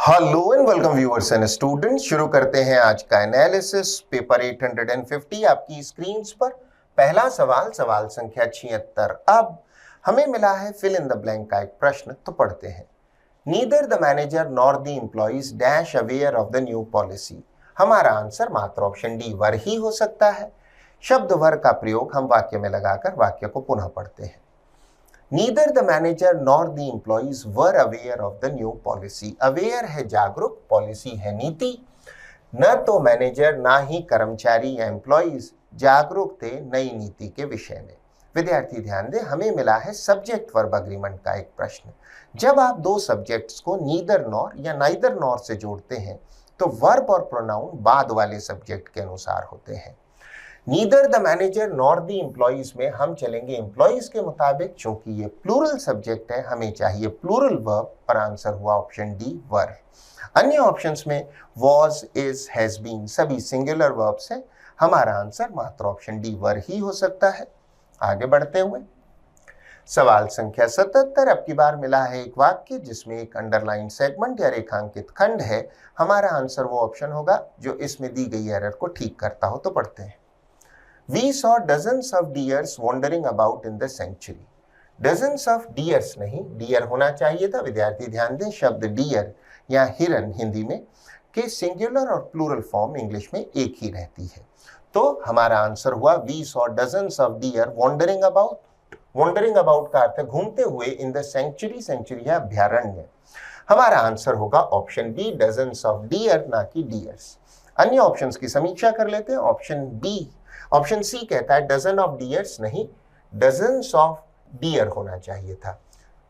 Hello and welcome viewers and students. शुरू करते हैं आज का एनालिसिस। पेपर 850 आपकी स्क्रीन पर। पहला सवाल, सवाल संख्या 76। अब हमें मिला है फिल इन द ब्लैंक का एक प्रश्न, तो पढ़ते हैं। Neither the manager nor the employees dash aware of the new policy. हमारा आंसर मात्र ऑप्शन डी वर ही हो सकता है। शब्द वर का प्रयोग हम वाक्य में लगाकर वाक्य को पुनः पढ़ते हैं। Neither the manager nor the employees were aware of the new policy. Aware है जागरूक, पॉलिसी है नीति। न तो मैनेजर ना ही कर्मचारी या एम्प्लॉइज जागरूक थे नई नीति के विषय में। विद्यार्थी ध्यान दें, हमें मिला है सब्जेक्ट वर्ब अग्रीमेंट का एक प्रश्न। जब आप दो सब्जेक्ट्स को नीदर नॉर या नाइदर नॉर से जोड़ते हैं तो वर्ब और प्रोनाउन बाद वाले सब्जेक्ट के अनुसार होते हैं। Neither the manager nor the employees में हम चलेंगे एम्प्लॉइज के मुताबिक। चूंकि ये प्लूरल सब्जेक्ट है, हमें चाहिए प्लूरल वर्ब, पर आंसर हुआ ऑप्शन डी वर। अन्य ऑप्शंस में वॉज, इज, हैज बीन सभी सिंगुलर वर्ब्स हैं। हमारा आंसर मात्र ऑप्शन डी वर ही हो सकता है। आगे बढ़ते हुए सवाल संख्या 77। अब की बार मिला है एक वाक्य जिसमें एक अंडरलाइन सेगमेंट या रेखांकित खंड है। हमारा आंसर वो ऑप्शन होगा जो इसमें दी गई एरर को ठीक करता हो। तो पढ़ते हैं। We saw dozens of deers wandering about in the sanctuary. Dozens of deers नहीं, deer होना चाहिए था। विद्यार्थी ध्यान दें, शब्द deer या हिरन हिंदी में के सिंगुलर और प्लूरल फॉर्म इंग्लिश में एक ही रहती है। तो हमारा आंसर हुआ we saw dozens of deer wandering about. Wandering about का अर्थ है घूमते हुए in the sanctuary. sanctuary है अभ्यारण्य। हमारा आंसर होगा option B dozens of deer, ना कि deers। अन्य ऑप्शंस की समीक्षा कर लेते हैं। ऑप्शन सी कहता है डजन ऑफ डियर्स नहीं, डजन्स ऑफ डियर होना चाहिए था।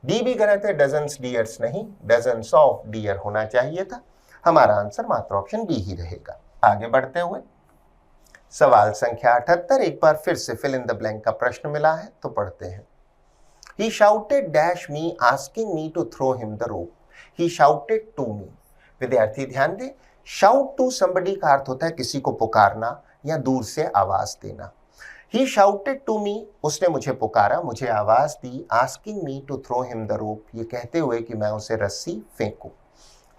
डी भी गलत है, डजन्स डियर्स नहीं, डजन्स ऑफ डियर होना चाहिए था। हमारा आंसर मात्र ऑप्शन बी ही रहेगा। आगे बढ़ते हुए सवाल संख्या 78। एक बार फिर से फिल इन द ब्लैंक का प्रश्न मिला है, तो पढ़ते हैं। He shouted dash me asking me to throw him the rope. He shouted to me. विद्यार्थी ध्यान दें, shout to somebody का अर्थ होता है किसी को पुकारना या दूर से आवाज देना। He shouted to me, उसने मुझे पुकारा, मुझे आवाज दी। Asking me to throw him the rope, ये कहते हुए कि मैं उसे रस्सी फेंकूं।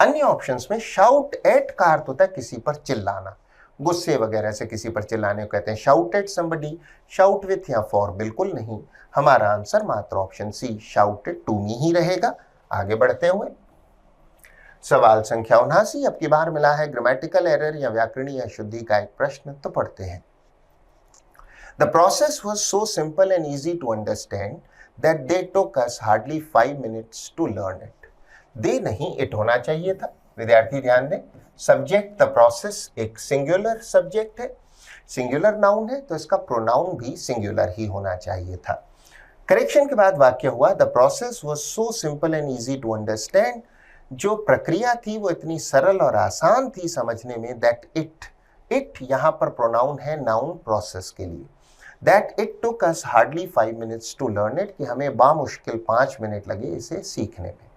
अन्य ऑप्शंस में shout at का अर्थ होता है किसी पर चिल्लाना, गुस्से वगैरह से किसी पर चिल्लाने को कहते हैं shout at somebody। shout with या for बिल्कुल नहीं। हमारा आंसर मात्र option C shouted to me ही रहेगा। आगे बढ़ते हुए सवाल संख्या 79। अब की बार मिला है ग्रामेटिकल एरर या व्याकरणीय अशुद्धि का एक प्रश्न, तो पढ़ते हैं। The process was so simple and easy to understand that they took us hardly 5 minutes to learn it. They नहीं, इट होना चाहिए था। विद्यार्थी ध्यान दें, सब्जेक्ट द प्रोसेस एक सिंगुलर सब्जेक्ट है, सिंगुलर नाउन है, तो इसका प्रोनाउन भी सिंगुलर ही होना चाहिए था। करेक्शन के बाद वाक्य हुआ the process was so simple and easy to understand. जो प्रक्रिया थी वो इतनी सरल और आसान थी समझने में। दैट इट यहां पर प्रोनाउन है नाउन प्रोसेस के लिए। That it took us hardly 5 minutes to learn it, कि हमें बामुश्किल 5 मिनट लगे इसे सीखने में।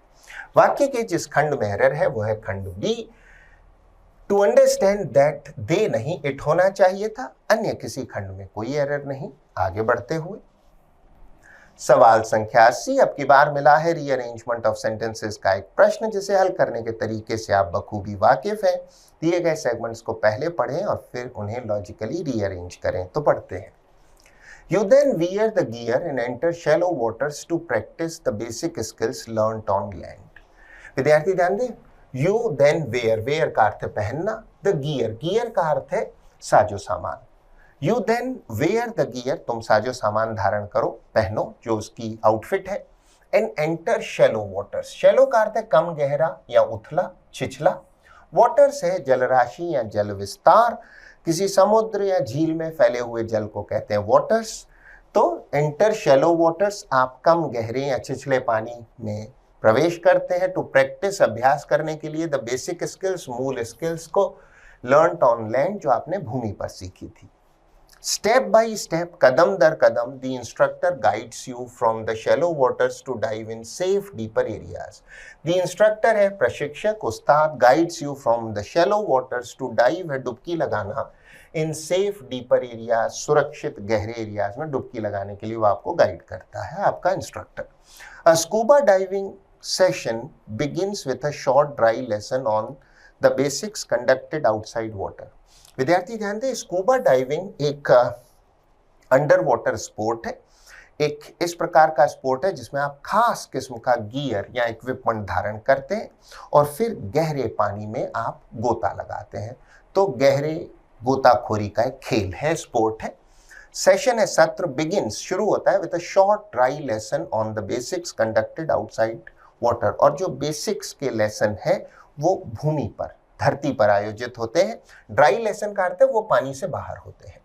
वाक्य के जिस खंड में एरर है वो है खंड बी। टू अंडरस्टैंड दैट दे नहीं, इट होना चाहिए था। अन्य किसी खंड में कोई एरर नहीं। आगे बढ़ते हुए सवाल संख्या 80। अब की बार मिला है रीअरेंजमेंट ऑफ सेंटेंसेस का एक प्रश्न, जिसे हल करने के तरीके से आप बखूबी वाकिफ हैं। दिए गए सेगमेंट्स को पहले पढ़ें और फिर उन्हें लॉजिकली रीअरेंज करें। तो पढ़ते हैं। You then wear the gear and enter shallow waters to practice the basic skills learnt on land. विद्यार्थी ध्यान दें, you then wear का अर्थ है पहनना, the gear का अर्थ है साजो सामान। You then wear the gear, तुम साजो सामान धारण करो, पहनो, जो उसकी आउटफिट है। And enter shallow waters, shallow का अर्थ है कम गहरा या उथला छिछला। waters है जलराशि या जल विस्तार, किसी समुद्र या झील में फैले हुए जल को कहते हैं waters। तो enter shallow waters, आप कम गहरे या छिछले पानी में प्रवेश करते हैं। टू प्रैक्टिस, अभ्यास करने के लिए। द बेसिक स्किल्स, मूल स्किल्स को। लर्न ऑन लैंड, जो आपने भूमि पर सीखी थी। स्टेप बाय स्टेप, कदम दर कदम, the instructor guides you from the shallow waters to dive in safe deeper areas. The instructor है प्रशिक्षक, उस्ताद। Guides you from the shallow waters to dive है डुबकी लगाना, इन सेफ डीपर एरियाज, सुरक्षित गहरे एरियाज में डुबकी लगाने के लिए वो आपको गाइड करता है, आपका instructor. Scuba diving session begins with a short dry lesson on the basics conducted outside water. विद्यार्थी ध्यान दें, स्कूबा डाइविंग एक अंडर वाटर स्पोर्ट है, एक इस प्रकार का स्पोर्ट है जिसमें आप खास किस्म का गियर या इक्विपमेंट धारण करते हैं और फिर गहरे पानी में आप गोता लगाते हैं। तो गहरे गोताखोरी का एक खेल है, स्पोर्ट है। सेशन है, सत्र बिगिंस शुरू होता है with a short dry lesson on the basics conducted outside water, और जो बेसिक्स के लेसन है वो भूमि पर, धरती पर आयोजित होते हैं। ड्राई लेसन का अर्थ है वो पानी से बाहर होते हैं।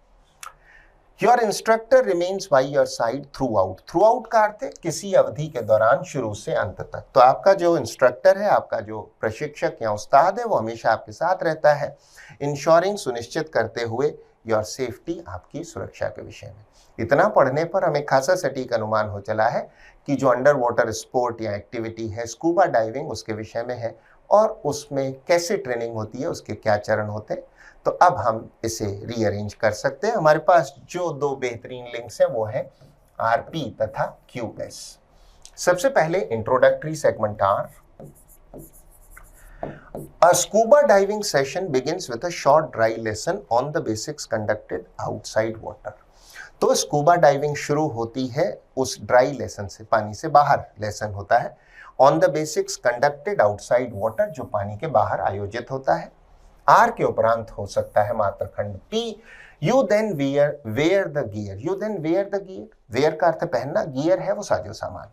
Your instructor remains by your side through out. Through out का अर्थ है किसी अवधि के दौरान, शुरू से अंत तक। तो आपका जो इंस्ट्रक्टर है, आपका जो प्रशिक्षक या उस्ताद है, वो हमेशा आपके साथ रहता है, इंश्योरिंग सुनिश्चित करते हुए योर सेफ्टी, आपकी सुरक्षा के विषय में। इतना पढ़ने पर हमें खासा सटीक अनुमान हो चला है कि जो अंडर वाटर स्पोर्ट या एक्टिविटी है स्कूबा डाइविंग, उसके विषय में है और उसमें कैसे ट्रेनिंग होती है, उसके क्या चरण होते हैं। तो अब हम इसे रीअरेंज कर सकते हैं। हमारे पास जो दो बेहतरीन लिंक्स हैं वो है आरपी तथा क्यूएस। सबसे पहले introductory segment R. A scuba diving session begins with a short dry lesson on the basics conducted outside water. तो स्कूबा डाइविंग शुरू होती है उस ड्राई लेसन से, पानी से बाहर लेसन होता है, on the basics conducted outside water, जो पानी के बाहर आयोजित होता है। आर के उपरांत हो सकता है मात्रखंड P. You then wear the gear. You then wear the gear, wear का अर्थ पहनना, गियर है वो साजो सामान।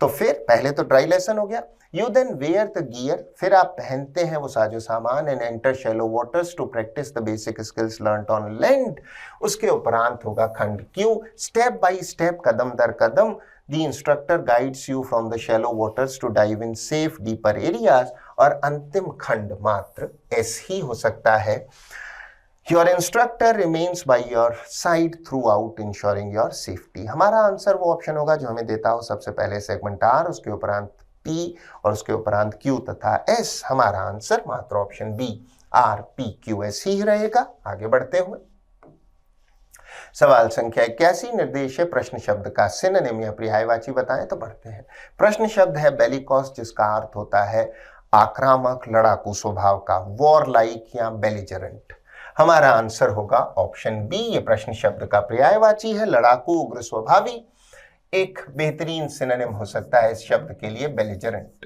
तो फिर पहले तो ड्राई लेसन हो गया। You then wear the gear, फिर आप पहनते हैं वो साजो सामान, and enter shallow waters to practise the basic skills learned on land. उसके उपरांत होगा खंड क्यू। स्टेप बाय स्टेप, कदम दर कदम, the instructor guides you from the shallow waters to dive in safe deeper areas. और अंतिम खंड मात्र एस ही हो सकता है। Your instructor remains by your side through out ensuring your safety. हमारा आंसर वो ऑप्शन होगा जो हमें देता हो सबसे पहले सेगमेंट आर, उसके उपरांत पी और उसके उपरांत क्यू तथा एस। हमारा आंसर मात्र option B R P Q S ही रहेगा। आगे बढ़ते हुए सवाल संख्या 81, निर्देश है प्रश्न शब्द का सिनोनिम या पर्यायवाची बताएं। तो बढ़ते हैं। प्रश्न शब्द है बेलिकॉस, जिसका अर्थ होता है आक्रामक, लड़ाकू स्वभाव का, वॉर लाइक या बेलिजरेंट। हमारा आंसर होगा ऑप्शन बी। ये प्रश्न शब्द का पर्यायवाची है, लड़ाकू, उग्र स्वभावी। एक बेहतरीन सिनोनिम हो सकता है इस शब्द के लिए बेलिजरेंट।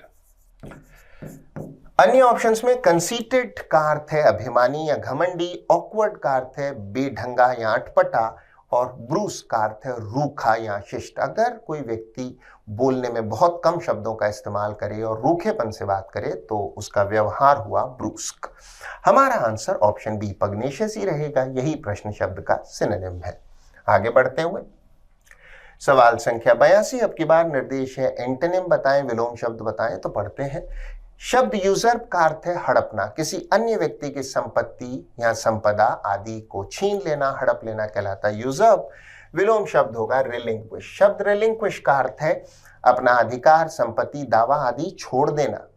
अन्य ऑप्शंस में कंसीटेड का अर्थ है अभिमानी या घमंडी, ऑकवर्ड का अर्थ है बेढंगा या अटपटा, और ब्रूस का अर्थ है रूखा या शिष्ट। अगर कोई व्यक्ति बोलने में बहुत कम शब्दों का इस्तेमाल करे और रूखेपन से बात करे तो उसका व्यवहार हुआ ब्रूस्क। हमारा आंसर ऑप्शन बी पग्नेशियस ही रहेगा। यही प्रश्न शब्द का सिनोनिम है। आगे बढ़ते हुए सवाल संख्या 82, अब की बार निर्देश है एंटोनिम बताएं, विलोम शब्द बताएं। तो पढ़ते हैं। शब्द यूजर्प का अर्थ है हड़पना, किसी अन्य व्यक्ति की संपत्ति या संपदा आदि को छीन लेना, हड़प लेना कहलाता है यूजर्प। विलोम शब्द होगा रिलिंक्विश। शब्द रिलिंक्विश का अर्थ है अपना अधिकार, संपत्ति, दावा आदि छोड़ देना।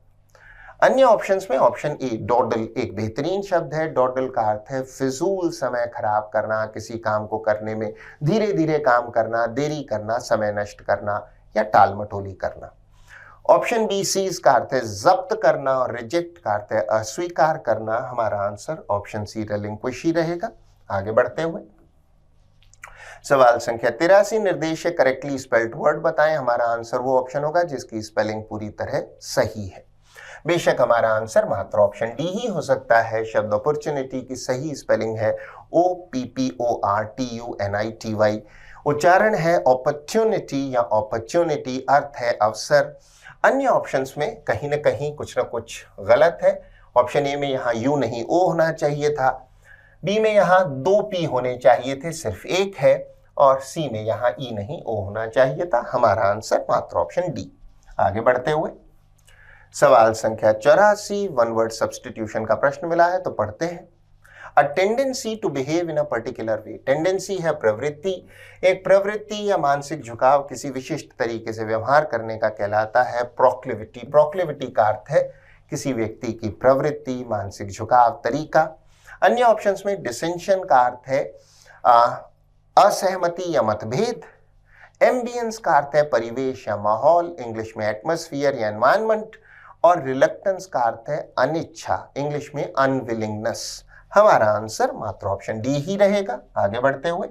अन्य ऑप्शंस में ऑप्शन ए डॉडल एक बेहतरीन शब्द है। डॉडल का अर्थ है फिजूल समय खराब करना, किसी काम को करने में धीरे धीरे काम करना, देरी करना, समय नष्ट करना या टाल मटोली करना। ऑप्शन बी सीज का अर्थ है जब्त करना और रिजेक्ट का अर्थ है अस्वीकार करना। हमारा आंसर ऑप्शन सी रिलिंक्विश ही रहेगा। आगे बढ़ते हुए सवाल संख्या 83, निर्देश है करेक्टली स्पेल्ड वर्ड बताएं। हमारा आंसर वो ऑप्शन होगा जिसकी स्पेलिंग पूरी तरह सही है। बेशक हमारा आंसर मात्र ऑप्शन डी ही हो सकता है। शब्द अपॉर्चुनिटी की सही स्पेलिंग है OPPORTUNITY। उच्चारण है अपॉर्चुनिटी या अपॉर्चुनिटी, अर्थ है अवसर। अन्य ऑप्शंस में कहीं ना कहीं कुछ ना कुछ गलत है। ऑप्शन ए में यहाँ यू नहीं ओ होना चाहिए था, बी में यहाँ 2 पी होने चाहिए थे, सिर्फ एक है, और सी में यहाँ ई नहीं ओ होना चाहिए था। हमारा आंसर मात्र ऑप्शन डी। आगे बढ़ते हुए सवाल संख्या 84, वन वर्ड सब्स्टिट्यूशन का प्रश्न मिला है। तो पढ़ते हैं। A tendency to behave in a particular way. Tendency है प्रवृत्ति। एक प्रवृत्ति या मानसिक झुकाव किसी विशिष्ट तरीके से व्यवहार करने का कहलाता है प्रोक्लिविटी। प्रोक्लिविटी का अर्थ है किसी व्यक्ति की प्रवृत्ति, मानसिक झुकाव, तरीका। अन्य ऑप्शंस में डिसेंशन का अर्थ है असहमति या मतभेद। एम्बियंस का अर्थ है परिवेश या माहौल, इंग्लिश में एटमॉस्फेयर या एनवायरनमेंट, और रिलक्टेंस का अर्थ है अनिच्छा, इंग्लिश में अनविलिंगनेस। हमारा आंसर मात्र ऑप्शन डी ही रहेगा। आगे बढ़ते हुए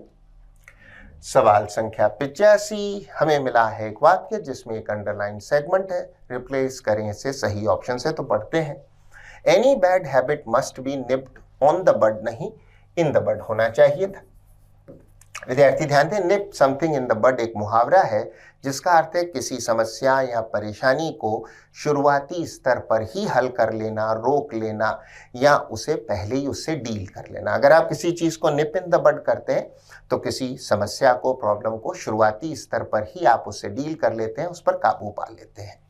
सवाल संख्या 85, हमें मिला है एक वाक्य जिसमें एक अंडरलाइन सेगमेंट है, रिप्लेस करें इसे सही ऑप्शन से। तो पढ़ते हैं, any bad habit must be nipped on the bud, नहीं इन द बड होना चाहिए था। विद्यार्थी ध्यान दें, निप समथिंग इन द बड एक मुहावरा है जिसका अर्थ है किसी समस्या या परेशानी को शुरुआती स्तर पर ही हल कर लेना, रोक लेना, या उसे पहले ही उससे डील कर लेना। अगर आप किसी चीज को निप इन द बड करते हैं तो किसी समस्या को, प्रॉब्लम को शुरुआती स्तर पर ही आप उससे डील कर लेते हैं, उस पर काबू पा लेते हैं।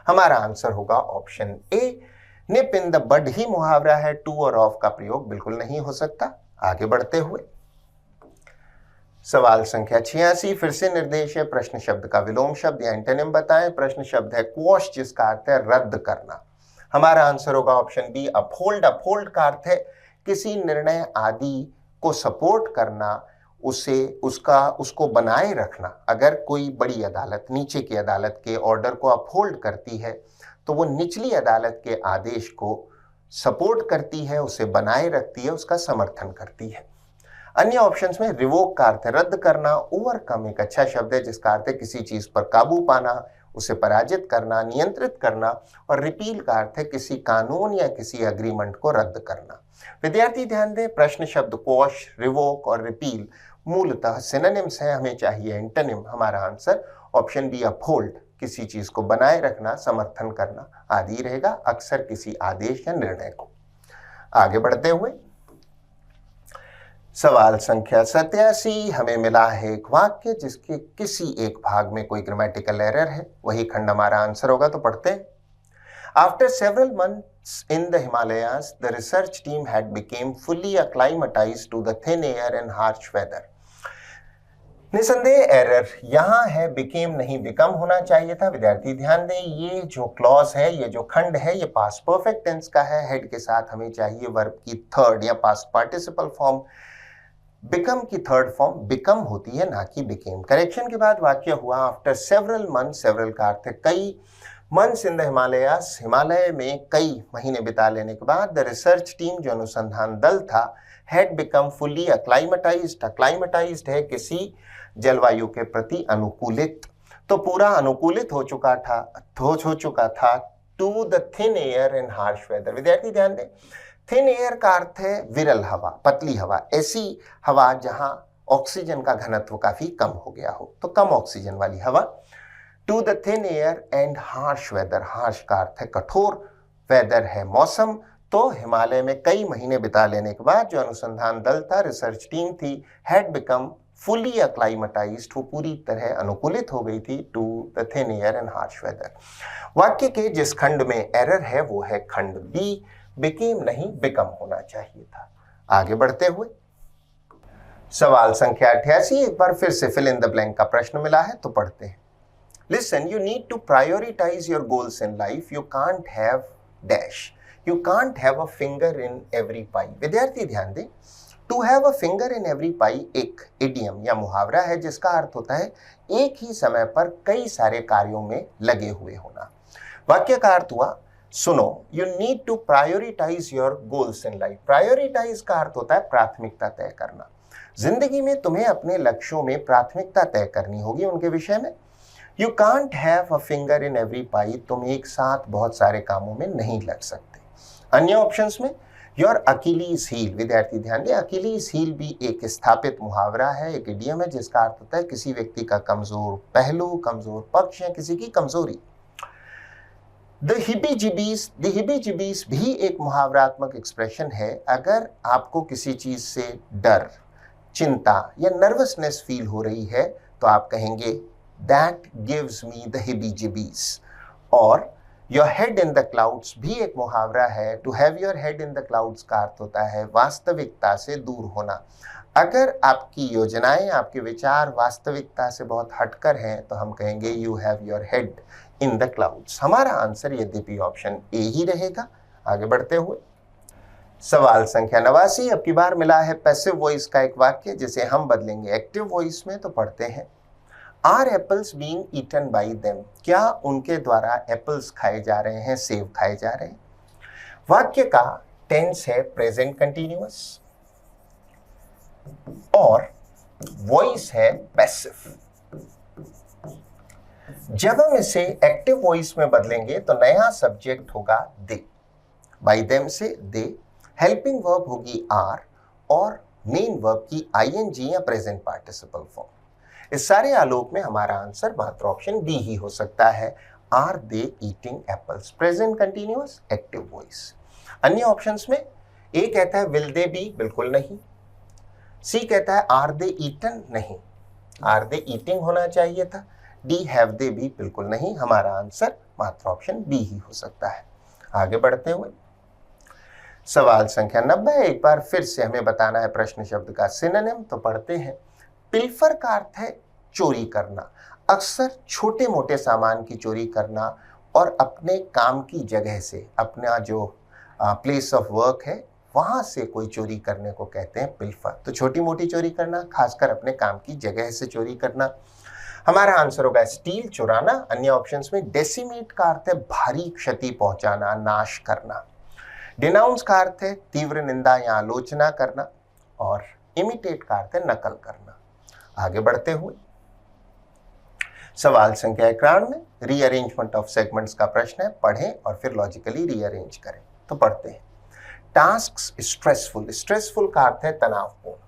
हमारा आंसर होगा option A. Nib in the बड ही मुहावरा है, टू और ऑफ का प्रयोग बिल्कुल नहीं हो सकता। आगे बढ़ते हुए सवाल संख्या 86, फिर से निर्देश है, प्रश्न शब्द का विलोम शब्द या एंटोनिम बताएं। प्रश्न शब्द है क्वॉश, जिसका अर्थ है रद्द करना। हमारा आंसर होगा ऑप्शन बी अपहोल्ड। अपहोल्ड का अर्थ है किसी निर्णय आदि को सपोर्ट करना, उसको बनाए रखना। अगर कोई बड़ी अदालत नीचे की अदालत के ऑर्डर को अपहोल्ड करती है तो वो निचली अदालत के आदेश को सपोर्ट करती है, उसे बनाए रखती है, उसका समर्थन करती है। अन्य ऑप्शंस में रिवोक का अर्थ है रद्द करना, ओवरकम एक अच्छा शब्द है जिसका अर्थ है किसी चीज पर काबू पाना, उसे पराजित करना, नियंत्रित करना, और रिपील का अर्थ है किसी कानून या किसी अग्रीमेंट को रद्द करना। विद्यार्थी ध्यान दें, प्रश्न शब्द क्वॉश, रिवोक और रिपील मूलतः सिनोनिम्स हैं, हमें चाहिए एंटोनिम। हमारा आंसर ऑप्शन बी अपहोल्ड, किसी चीज को बनाए रखना, समर्थन करना आदि रहेगा, अक्सर किसी आदेश या निर्णय को। आगे बढ़ते हुए सवाल संख्या 87, हमें मिला है एक वाक्य जिसके किसी एक भाग में कोई ग्रामेटिकल एरर है, वही खंड हमारा आंसर होगा। तो पढ़ते हैं, after several months in the Himalayas the research team had became fully acclimatized to the thin air and harsh weather. निसंदेह एरर यहाँ है, बिकेम नहीं बिकम होना चाहिए था। विद्यार्थी ध्यान दें, ये जो क्लॉज है, ये जो खंड है, ये पास्ट परफेक्ट टेंस का है। हेड के साथ हमें चाहिए वर्ब की थर्ड या पास्ट पार्टिसिपल फॉर्म। बिकम की थर्ड फॉर्म बिकम होती है, ना कि बिकेम। करेक्शन के बाद वाक्य हुआ आफ्टर सेवरल मंथ, सेवरल का अर्थ है कई, months in the Himalayas, Himalaya में कई महीने बिता लेने के बाद, द रिसर्च टीम जो अनुसंधान दल था, had become fully acclimatized। acclimatized है किसी जलवायु के प्रति अनुकूलित, तो पूरा अनुकूलित हो चुका था to the thin air and harsh weather. विद्यार्थी ध्यान दें, थिन एयर का अर्थ है विरल हवा, पतली हवा, ऐसी हवा जहां ऑक्सीजन का घनत्व काफी कम हो गया हो, तो कम ऑक्सीजन वाली हवा। To the thin air and harsh weather, harsh का अर्थ है कठोर, वेदर है मौसम। तो हिमालय में कई महीने बिता लेने के बाद जो अनुसंधान दल था, रिसर्च टीम थी, हैड बिकम फुली acclimatized, वो पूरी तरह अनुकूलित हो गई थी to the thin air and harsh weather. वाक्य के जिस खंड में एरर है वो है खंड बी, बिकेम नहीं बिकम होना चाहिए था। आगे बढ़ते हुए सवाल संख्या 88, एक बार फिर से फिल इन द ब्लैंक का प्रश्न मिला है, तो पढ़ते हैं। Listen, you need to prioritise your goals in life, you can't have dash, you can't have a finger in every pie. विद्यार्थी ध्यान दें, to have a finger in every pie एक इडियम या मुहावरा है जिसका अर्थ होता है एक ही समय पर कई सारे कार्यों में लगे हुए होना। वाक्य का अर्थ हुआ, सुनो, you need to prioritise your goals in life. Prioritise का अर्थ होता है प्राथमिकता तय करना। जिंदगी में तुम्हें अपने लक्ष्यों में प्राथमिकता तय करनी होगी, उनके विषय में। You can't have a finger in every pie, तुम एक साथ बहुत सारे कामों में नहीं लग सकते। अन्य ऑप्शंस में योर अकीलीज हील। विद्यार्थी ध्यान दें, अकीलीज हील भी एक स्थापित मुहावरा है, एक इडियम है जिसका अर्थ होता है किसी व्यक्ति का कमजोर पहलू, कमजोर पक्ष या किसी की कमजोरी। द हिबी-जिबीज भी एक मुहावरात्मक एक्सप्रेशन है। अगर आपको किसी चीज से डर, चिंता या नर्वसनेस फील हो रही है तो आप कहेंगे that gives me the heebie jeebies. और your head in the clouds भी एक मुहावरा है। To have your head in the clouds का अर्थ होता है वास्तविकता से दूर होना। अगर आपकी योजनाएं, आपके विचार वास्तविकता से बहुत हटकर हैं तो हम कहेंगे you have your head in the clouds. हमारा आंसर यद्यपि ऑप्शन ए ही रहेगा। आगे बढ़ते हुए सवाल संख्या 89, अब की बार मिला है पैसिव वॉइस का एक वाक्य जिसे हम बदलेंगे एक्टिव वॉइस में, तो पढ़ते हैं। Are apples being eaten by them, क्या उनके द्वारा एप्पल्स खाए जा रहे हैं, सेब खाए जा रहे हैं। वाक्य का टेंस है प्रेजेंट कंटिन्यूअस और वॉइस है पैसिव। जब हम इसे एक्टिव वॉइस में बदलेंगे तो नया सब्जेक्ट होगा दे, बाई देम से दे, हेल्पिंग वर्ब होगी आर और मेन वर्ब की आईएनजी या प्रेजेंट पार्टिसिपल फॉर्म। इस सारे आलोक में हमारा आंसर मात्र ऑप्शन बी ही हो सकता है, are they eating apples, present continuous active voice. अन्य ऑप्शंस में ए कहता है विल दे बी, बिल्कुल नहीं। सी कहता है आर दे ईटन, नहीं, आर दे ईटिंग होना चाहिए था। डी हैव दे बी, बिल्कुल नहीं। हमारा आंसर मात्र ऑप्शन बी ही हो सकता है। आगे बढ़ते हुए सवाल संख्या 90, एक बार फिर से हमें बताना है प्रश्न शब्द का सिनोनिम, तो पढ़ते हैं। पिल्फर का अर्थ है चोरी करना, अक्सर छोटे मोटे सामान की चोरी करना और अपने काम की जगह से, अपना जो प्लेस ऑफ वर्क है वहां से कोई चोरी करने को कहते हैं पिल्फर। तो छोटी मोटी चोरी करना, खासकर अपने काम की जगह से चोरी करना। हमारा आंसर होगा स्टील, चुराना। अन्य ऑप्शंस में डेसिमेट का अर्थ है भारी क्षति पहुंचाना, नाश करना। डिनाउंस का अर्थ है तीव्र निंदा या आलोचना करना और इमिटेट का अर्थ है नकल करना। आगे बढ़ते हुए सवाल संख्या 91, रीअरेंजमेंट ऑफ सेगमेंट्स का प्रश्न है, पढ़ें और फिर लॉजिकली रीअरेंज करें। तो पढ़ते हैं। टास्क्स स्ट्रेसफुल, स्ट्रेसफुल का अर्थ है तनावपूर्ण।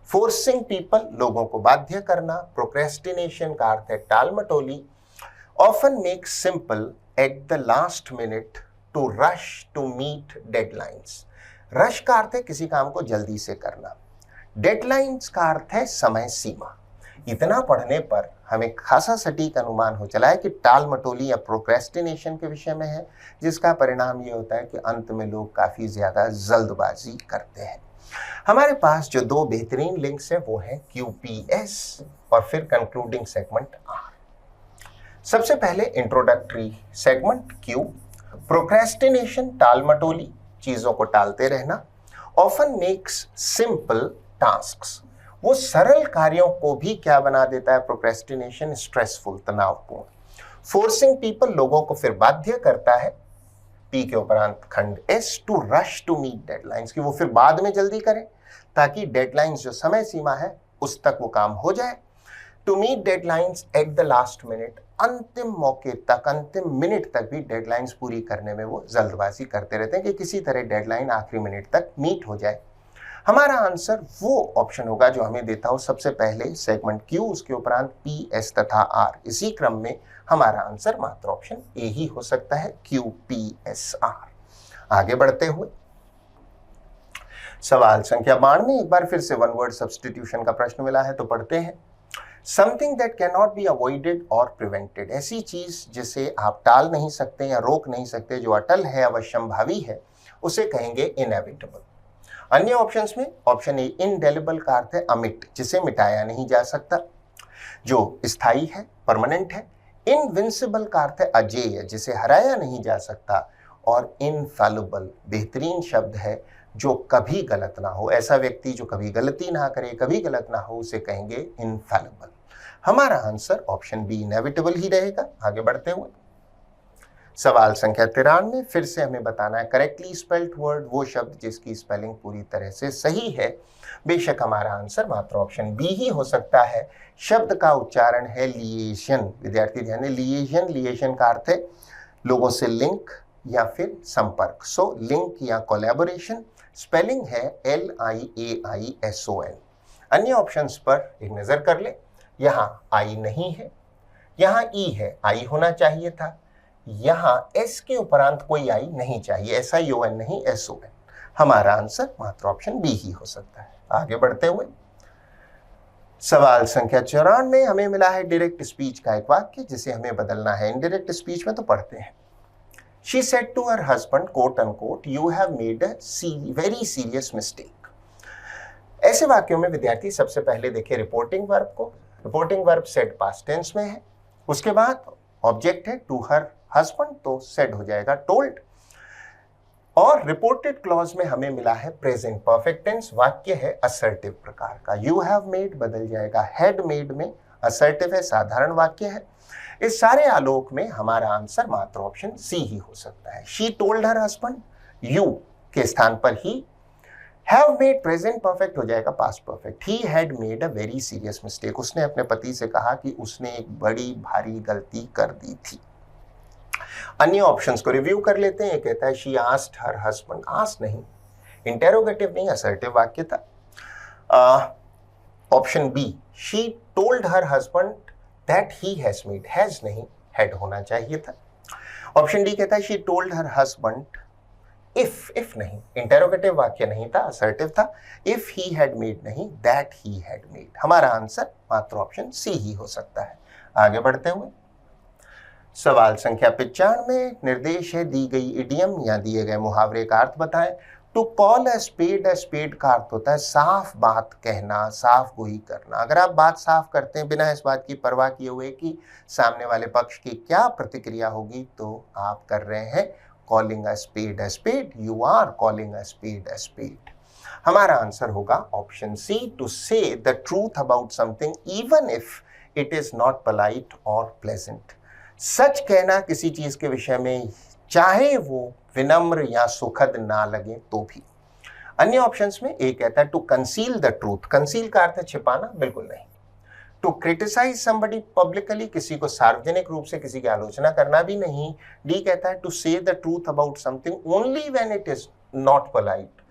फोर्सिंग पीपल, लोगों को बाध्य करना। प्रोक्रेस्टिनेशन का अर्थ है टालमटोली। Often make simple at the last minute to rush to meet deadlines. Rush का अर्थ है किसी काम को जल्दी से करना। डेडलाइंस का अर्थ है समय सीमा। इतना पढ़ने पर हमें खासा सटीक अनुमान हो चला है कि टालमटोली या प्रोक्रेस्टिनेशन के विषय में है, जिसका परिणाम ये होता है कि अंत में लोग काफी ज्यादा जल्दबाजी करते हैं। हमारे पास जो दो बेहतरीन लिंक्स हैं वो है QPS और फिर कंक्लूडिंग सेगमेंट R। सबसे पहले इंट्रोडक्टरी सेगमेंट Q, प्रोक्रेस्टिनेशन टालमटोली, चीजों को टालते रहना। ऑफन मेक्स सिंपल टास्क्स, वो सरल कार्यों को भी क्या बना देता है, प्रोक्रेस्टिनेशन, स्ट्रेसफुल, तनावपूर्ण। फोर्सिंग पीपल, लोगों को फिर बाध्य करता है, P के उपरांत खंड S, to rush to meet deadlines, कि वो फिर बाद में जल्दी करें ताकि डेडलाइंस जो समय सीमा है उस तक वो काम हो जाए। To meet deadlines at the last minute, अंतिम मौके तक, अंतिम मिनट तक भी डेडलाइंस पूरी करने में वो जल्दबाजी करते रहते हैं कि किसी तरह डेडलाइन आखिरी मिनट तक मीट हो जाए। हमारा आंसर वो ऑप्शन होगा जो हमें देता हो सबसे पहले सेगमेंट Q, उसके उपरांत P, S तथा R। इसी क्रम में हमारा आंसर मात्र ऑप्शन ए ही हो सकता है, QPSR। आगे बढ़ते हुए सवाल संख्या 92, एक बार फिर से वन वर्ड सब्स्टिट्यूशन का प्रश्न मिला है, तो पढ़ते हैं। Something that can not be avoided और प्रिवेंटेड, ऐसी चीज जिसे आप टाल नहीं सकते या रोक नहीं सकते, जो अटल है, अवश्यंभावी है, उसे कहेंगे इनएविटेबल। अन्य ऑप्शंस में ऑप्शन ए इनडेलिबल का अर्थ है अमिट, जिसे मिटाया नहीं जा सकता, जो स्थायी है, परमानेंट है। इनविंसिबल का अर्थ है अजेय, जिसे हराया नहीं जा सकता। और इनफैलिबल बेहतरीन शब्द है, जो कभी गलत ना हो, ऐसा व्यक्ति जो कभी गलती ना करे, कभी गलत ना हो, उसे कहेंगे इनफैलिबल। हमारा आंसर ऑप्शन बी इनएविटेबल ही रहेगा। आगे बढ़ते हुए सवाल संख्या 93, फिर से हमें बताना है करेक्टली स्पेल्ड वर्ड, वो शब्द जिसकी स्पेलिंग पूरी तरह से सही है। बेशक हमारा आंसर मात्र ऑप्शन बी ही हो सकता है। शब्द का उच्चारण है लिएशन। विद्यार्थी ध्यान दें, लिएशन, लिएशन का अर्थ है लोगों से लिंक या फिर संपर्क, सो लिंक या कोलैबोरेशन। स्पेलिंग है LIAISON। अन्य ऑप्शंस पर एक नजर कर ले, यहाँ I नहीं है, यहाँ E है, I होना चाहिए था। यहाँ S के उपरांत कोई I नहीं चाहिए, SION नहीं, SON। हमारा आंसर मात्र ऑप्शन बी ही हो सकता है। आगे बढ़ते हुए सवाल संख्या 94 में हमें मिला है डायरेक्ट स्पीच का एक वाक्य, जिसे हमें बदलना है इनडायरेक्ट स्पीच में। तो पढ़ते हैं। She said to her husband, quote unquote, you have made a very serious mistake। ऐसे वाक्यों में विद्यार्थी सबसे पहले देखिए रिपोर्टिंग वर्ब को। Reporting verb said past tense में है, उसके बाद ऑब्जेक्ट है टू हर हस्बैंड, तो सेड हो जाएगा टोल्ड। और रिपोर्टेड क्लॉज में हमें मिला है प्रेजेंट परफेक्ट टेंस, वाक्य है असर्टिव प्रकार का। यू हैव मेड बदल जाएगा हैड मेड में, असर्टिव है, साधारण वाक्य है। इस सारे आलोक में हमारा आंसर मात्र ऑप्शन सी ही हो सकता है। She told her husband, you के स्थान पर ही, हैव मेड प्रेजेंट परफेक्ट हो जाएगा past perfect. He had made a very serious mistake, उसने अपने पति से कहा कि उसने एक बड़ी भारी गलती कर दी थी। अन्य ऑप्शंस को रिव्यू कर लेते हैं। ये कहता है she asked her husband, ask नहीं, इंटेरोगेटिव नहीं, असर्टिव वाक्य था। Option B, she told her husband that he has made, has नहीं हैड होना चाहिए था। ऑप्शन डी कहता है she told her husband if नहीं, इंटेरोगेटिव वाक्य नहीं था, असर्टिव था। इफ ही हैड मेड नहीं, दैट ही हैड मेड। हमारा आंसर मात्र ऑप्शन सी ही हो सकता है। आगे बढ़ते हुए सवाल संख्या 95 निर्देश है, दी गई इडियम या दिए गए मुहावरे का अर्थ बताएं। टू कॉल अ स्पेड का अर्थ होता है साफ बात कहना, साफ गोई करना। अगर आप बात साफ करते हैं बिना इस बात की परवाह किए हुए कि सामने वाले पक्ष की क्या प्रतिक्रिया होगी, तो आप कर रहे हैं calling a spade, you are calling a spade. हमारा आंसर होगा option C, to say the truth about something even if it is not polite और प्लेजेंट। सच कहना किसी चीज के विषय में, चाहे वो विनम्र या सुखद ना लगे तो भी। अन्य ऑप्शंस में ए कहता है to conceal the truth, conceal का अर्थ है छिपाना, बिल्कुल नहीं। टू क्रिटिसाइज समबडी पब्लिकली, किसी को सार्वजनिक रूप से किसी की आलोचना करना भी नहीं। डी कहता है to say the truth about something only when it is not polite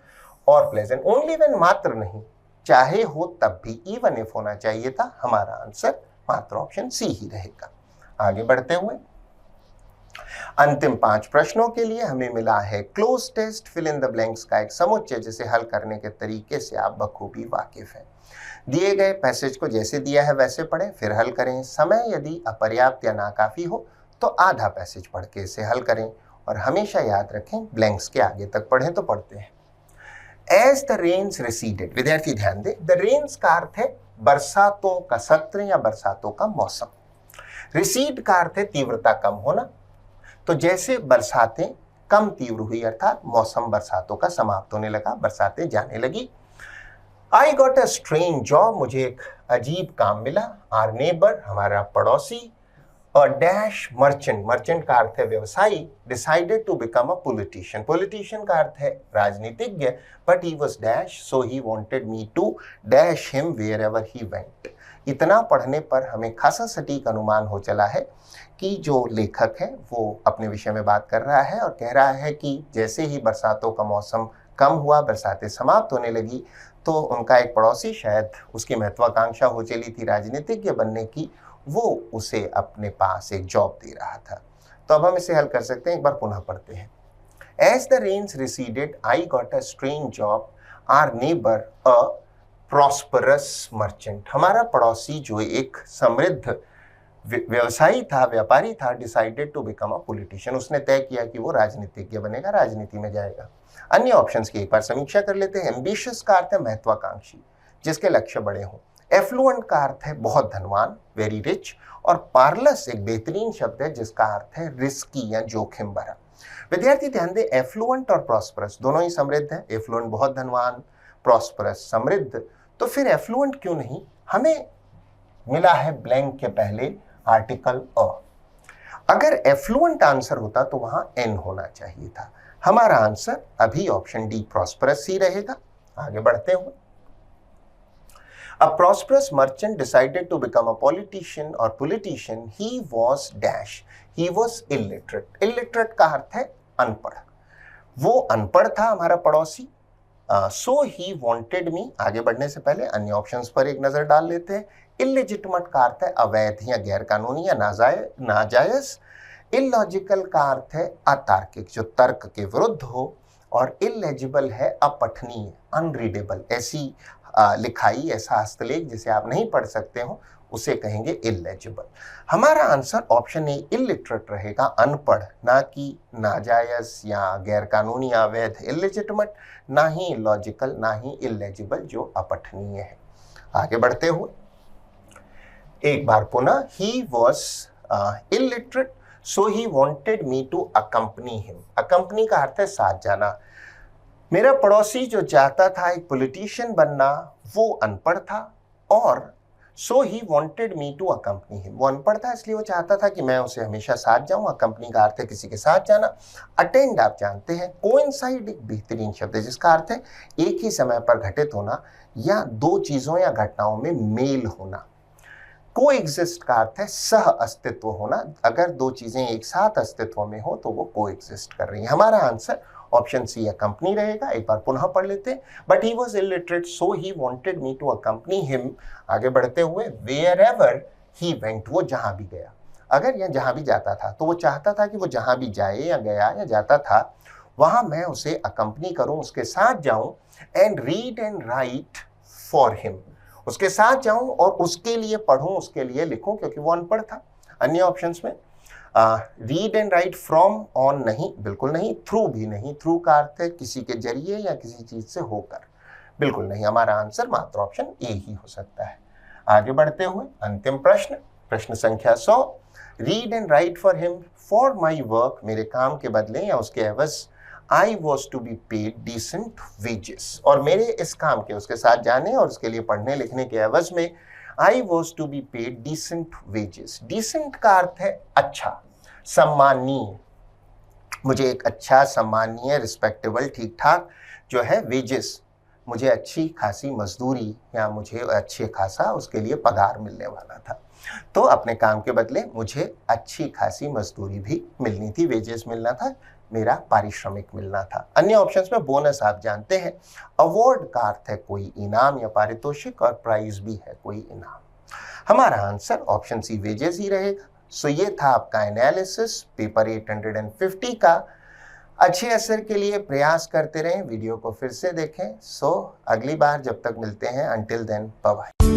और प्लेजेंट, ओनली व्हेन मात्र नहीं, चाहे हो तब भी, इवन इफ होना चाहिए था। हमारा आंसर मात्र ऑप्शन सी ही रहेगा। आगे बढ़ते हुए अंतिम 5 प्रश्नों के लिए हमें मिला है cloze test, fill in the blanks का एक समुच्चय जिसे हल करने के तरीके से आप बखूबी वाकिफ हैं। दिए गए पैसेज को जैसे दिया है वैसे पढ़ें, फिर हल करें। समय यदि अपर्याप्त या नाकाफी हो तो आधा पैसेज पढ़ के इसे हल करें, और हमेशा याद रखें ब्लैंक्स के आगे तक पढ़ें तो पढ़ते हैं। एज द रेन्स रिसीडेड, विद्यार्थी ध्यान दें, द रेन्स का अर्थ है बरसातों का सत्र या बरसातों का मौसम। रिसीड का अर्थ है तीव्रता कम होना। तो जैसे बरसातें कम तीव्र हुई, अर्थात मौसम बरसातों का समाप्त होने लगा, बरसातें जाने लगी। आई गॉट अ स्ट्रेंज जॉब, मुझे एक अजीब काम मिला। आर नेबर, हमारा पड़ोसी। और डैश मर्चेंट, मर्चेंट का अर्थ है व्यवसायी। Decided to become a politician, politician का अर्थ है राजनीतिज्ञ। But he was dash, so he wanted me to dash him wherever he went. इतना पढ़ने पर हमें खासा सटीक अनुमान हो चला है कि जो लेखक है वो अपने विषय में बात कर रहा है और कह रहा है कि जैसे ही बरसातों का मौसम कम हुआ, बरसातें समाप्त होने लगी, तो उनका एक पड़ोसी, शायद उसकी महत्वाकांक्षा हो चली थी राजनीतिज्ञ बनने की, वो उसे अपने पास एक जॉब दे रहा था। तो अब हम इसे हल कर सकते हैं, एक बार पुनः पढ़ते हैं। As the rains receded I got a strange job, our neighbour a prosperous merchant. हमारा पड़ोसी जो एक समृद्ध व्यवसायी था, व्यापारी था, decided to become a politician, उसने तय किया कि वो राजनीतिज्ञ बनेगा, राजनीति में जाएगा। अन्य ऑप्शंस की एक बार समीक्षा कर लेते हैं। एम्बिशियस का अर्थ है महत्वाकांक्षी, जिसके लक्ष्य बड़े हों। एफ्लुएंट का अर्थ है बहुत धनवान, वेरी रिच। और पार्लस एक बेहतरीन शब्द है जिसका अर्थ है रिस्की या जोखिम भरा। विद्यार्थी ध्यान दें, एफ्लुएंट और प्रॉस्परस दोनों ही समृद्ध है। एफ्लुएंट बहुत धनवान, प्रॉस्परस समृद्ध। तो फिर एफ्लुएंट क्यों नहीं? हमें मिला है ब्लैंक के पहले आर्टिकल अ। अगर एफ्लुएंट आंसर होता तो वहां एन होना चाहिए था। हमारा आंसर अभी ऑप्शन डी प्रॉस्परस ही रहेगा। आगे बढ़ते हुए, A prosperous merchant decided to become a politician or politician. He was dash. He was illiterate. Illiterate का अर्थ है अनपढ़। वो अनपढ़ था हमारा पड़ोसी। So he wanted me. आगे बढ़ने से पहले अन्य ऑप्शंस पर एक नजर डाल लेते हैं। Illegitimate का अर्थ है अवैध या गैर कानूनी या नाजायज। इलॉजिकल का अर्थ है अतार्किक, जो तर्क के विरुद्ध हो। और इलेजिबल है अपठनीय, अनरीडेबल, ऐसी लिखाई, ऐसा हस्तलेख जिसे आप नहीं पढ़ सकते हो, उसे कहेंगे इलेजिबल। हमारा आंसर ऑप्शन ए इलिटरेट रहेगा, अनपढ़, ना कि नाजायज या गैर कानूनी या अवैध इलिजिटिमेट, ना ही इलॉजिकल, ना ही इलेजिबल जो अपठनीय है। आगे बढ़ते हुए एक बार पुनः, he was illiterate so he wanted me to accompany him. Accompany का अर्थ है साथ जाना। मेरा पड़ोसी जो चाहता था एक पॉलिटिशियन बनना, वो अनपढ़ था और so he wanted me to accompany him. वो अनपढ़ था इसलिए वो चाहता था कि मैं उसे हमेशा साथ जाऊं। अकम्पनी का अर्थ है किसी के साथ जाना। अटेंड आप जानते हैं, कोइंसाइड एक बेहतरीन शब्द है जिसका अर्थ है एक ही समय पर घटित होना या दो चीजों या घटनाओं में मेल होना। को एग्जिस्ट का अर्थ है सह अस्तित्व होना। अगर दो चीजें एक साथ अस्तित्व में हो तो वो को एग्जिस्ट कर रही है। हमारा आंसर ऑप्शन सी अकम्पनी रहेगा। एक बार पुनः पढ़ लेते हैं। But he was illiterate so he wanted me to accompany him. आगे बढ़ते हुए वेयर एवर ही वेंट, वो जहां भी गया। अगर यह जहां भी जाता था तो वो चाहता था कि वो जहां भी जाए या गया या जाता था वहां मैं उसे अकम्पनी करूं, उसके साथ जाऊं and read and right for him. उसके साथ जाऊं और उसके लिए पढ़ूं, उसके लिए लिखूं, क्योंकि वो अनपढ़ था। अन्य ऑप्शंस में read and right from, on नहीं, बिल्कुल नहीं। थ्रू भी नहीं। थ्रू का अर्थ है किसी के जरिए या किसी चीज से होकर, बिल्कुल नहीं। हमारा आंसर मात्र ऑप्शन ए ही हो सकता है। आगे बढ़ते हुए अंतिम प्रश्न, प्रश्न संख्या 100। Read and right for him for my work, मेरे काम के बदले या उसके एवज I was to be paid decent wages, और मेरे इस काम के, उसके साथ जाने और उसके लिए पढ़ने लिखने के एवज में I was to be paid decent wages। decent का अर्थ है अच्छा, सम्मानीय। मुझे एक अच्छा, सम्मानीय, रिस्पेक्टेबल, ठीक ठाक जो है वेजेस, मुझे अच्छी खासी मजदूरी या मुझे अच्छे खासा उसके लिए पगार मिलने वाला था। तो अपने काम के बदले मुझे अच्छी खासी मजदूरी भी मिलनी थी, वेजेस मिलना था, मेरा पारिश्रमिक मिलना था। अन्य ऑप्शंस में बोनस आप जानते हैं। अवार्ड का अर्थ है कोई इनाम या पारितोषिक, और प्राइज भी है कोई इनाम। हमारा आंसर ऑप्शन सी वेजेस ही रहेगा। सो ये था आपका एनालिसिस पेपर 850 का। अच्छे असर के लिए प्रयास करते रहें, वीडियो को फिर से देखें। सो अगली बार जब तक मिलते हैं, अंटिल देन बाय बाय।